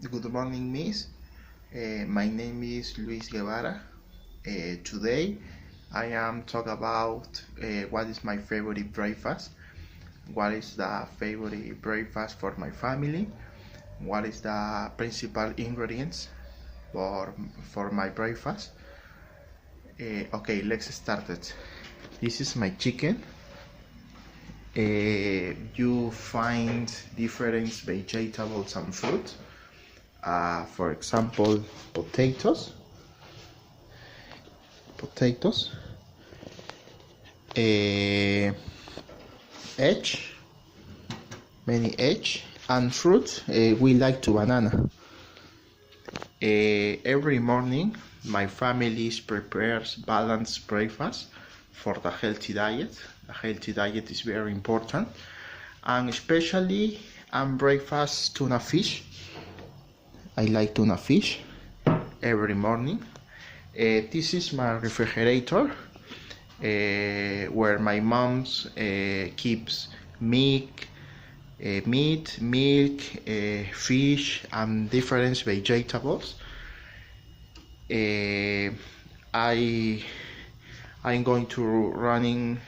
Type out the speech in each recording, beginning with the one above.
Good morning, Miss. My name is Luis Guevara. Today, I am talk about what is my favorite breakfast, what is the favorite breakfast for my family, what is the principal ingredients for my breakfast. Okay, let's start it. This is my chicken. You find different vegetables and fruit. For example, potatoes, egg, many egg, and fruit. We like to banana. Every morning, my family prepares balanced breakfast for the healthy diet. A healthy diet is very important, and especially breakfast tuna fish. I like tuna fish every morning. This is my refrigerator where my mom keeps meat, milk, fish, and different vegetables. I'm going to running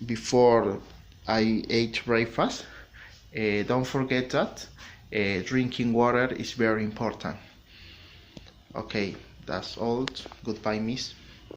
before I ate breakfast. Don't forget that drinking water is very important. Okay, that's all. Goodbye, Miss.